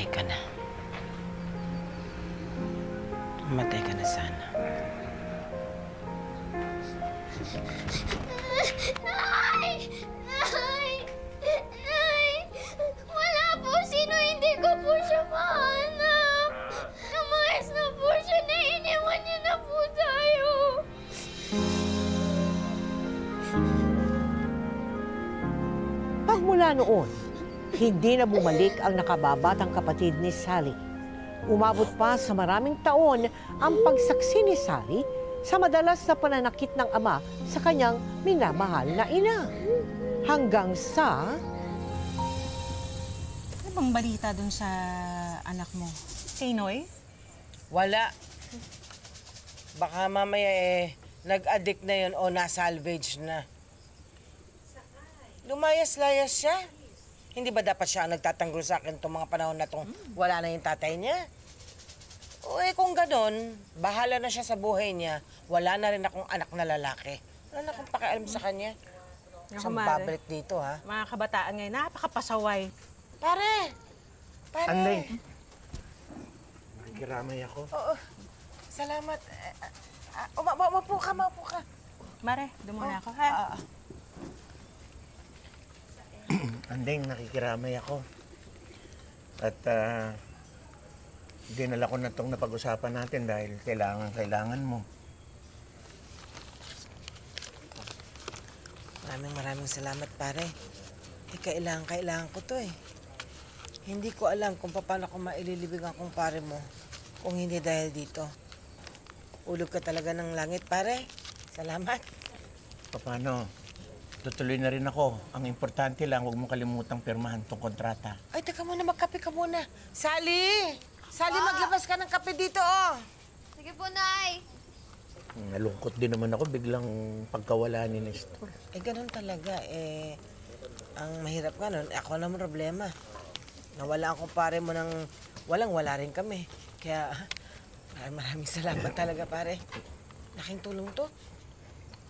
Mamatay ka na. Mamatay ka na sana. Nay! Nay! Nay! Wala po sino hindi ko po siya mahanap. Lumayas na po siya na iniwan niya na po tayo. Pagmula noon, hindi na bumalik ang nakababatang kapatid ni Sally. Umabot pa sa maraming taon ang pagsaksi ni Sally sa madalas na pananakit ng ama sa kanyang minamahal na ina. Hanggang sa... Ano bang balita dun sa anak mo? Kay Noy? Wala. Baka mamaya nag-addict na yun o na-salvage na. Lumayas-layas siya. Hindi ba dapat siya ang nagtatanggol sa akin itong mga panahon na itong wala na yung tatay niya? O kung ganon, bahala na siya sa buhay niya. Wala na rin akong anak na lalaki. Wala na akong pakialam sa kanya. Siyang babalik dito, ha? Mga kabataan ngayon, napakapasaway. Pare! Pare! Anday! Nakikiramay ako. Oo. Salamat. Maupo ka, maupo ka. Mare, doon muna ako, ha? Andeng, nakikiramay ako. At dinala ko na itong napag-usapan natin dahil kailangan mo. Maraming salamat, pare. Kailangan ko to eh. Hindi ko alam kung paano ko maililibig ang kumpare mo kung hindi dahil dito. Ulog ka talaga ng langit, pare. Salamat. Paano? Tutuloy na rin ako. Ang importante lang, huwag mong kalimutang pirmahan tong kontrata. Ay, teka muna, magkape ka muna. Sally! Sally, maglabas ka ng kape dito, oh! Sige po, Nay. Nalungkot din naman ako, biglang pagkawala ni Nestor. Ganun talaga. Ang mahirap ka nun, ako naman problema. Nawala ang kumpare mo ng walang-wala rin kami. Kaya, maraming salamat talaga, pare. Laking tulong to.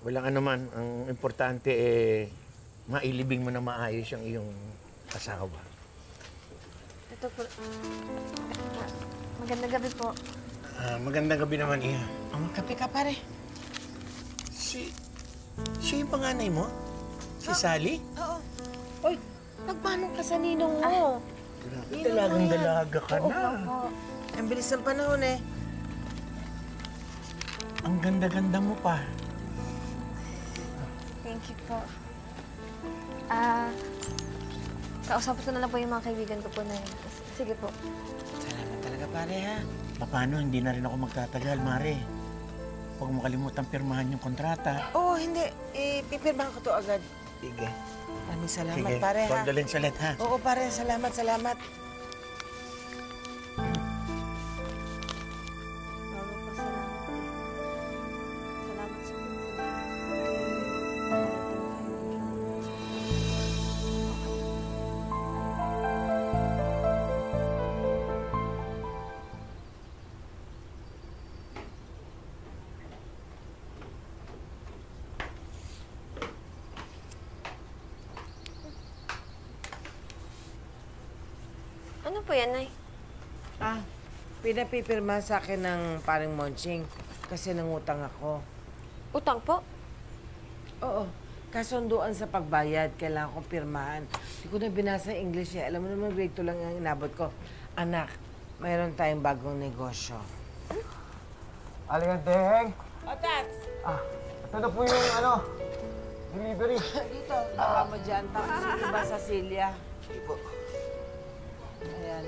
Walang anuman. Ang importante mailibing mo na maayos ang iyong asawa. Ito po, magandang gabi po. Magandang gabi naman, Iha. Kape ka, pare. Siya yung panganay mo? Si Sally? Oo. Uy, nagmanong ka sa ninong mo. Grabe, dalagang-dalaga ka na. Ang bilis ng panahon eh. Ang ganda-ganda mo pa. Thank you po. Kausapin ko na lang po yung mga kaibigan ko po na yun. Sige po. Salamat talaga, pare, ha? Paano? Hindi na rin ako magtatagal, Mare. Huwag mo kalimutang pirmahan yung kontrata. Oo, hindi. Pipirmahan ko to agad. Sige. Maraming salamat, Sige, pare, ha? condolence ulit, ha? Oo, pare. Salamat. Bago po, salamat. Salamat sa Ano po yan, Nay? Pinapipirma sa akin ng paring Monching kasi nangutang ako. Utang po? Oo. Kasunduan sa pagbayad, kailangan kong pirmahan. Hindi ko na binasa yung English eh. Alam mo naman, grade 2 lang yung inabot ko. Anak, mayroon tayong bagong negosyo. Aligandeng! Tats! Ito na po yung delivery. Dito, baka mo dyan. Tapos ito ba sa Celia? Sige po. Ayan.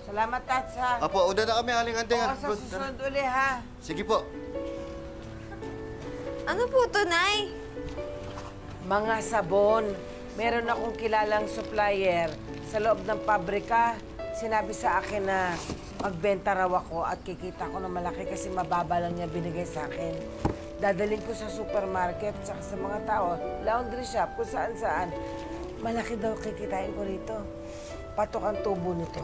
Salamat, Tats, ha? Apo, una na kami, Aligandeng. Oo, sa susunod uli, ha? Sige po. Ano po to, Nay? Mga sabon. Meron akong kilalang supplier sa loob ng pabrika. Sinabi sa akin na magbenta raw ako at kikita ko ng malaki kasi mababa lang niya binigay sa akin. Dadalhin ko sa supermarket at sa mga tao, laundry shop, kung saan-saan. Malaki daw kikitain ko rito. Patok ang tubo nito.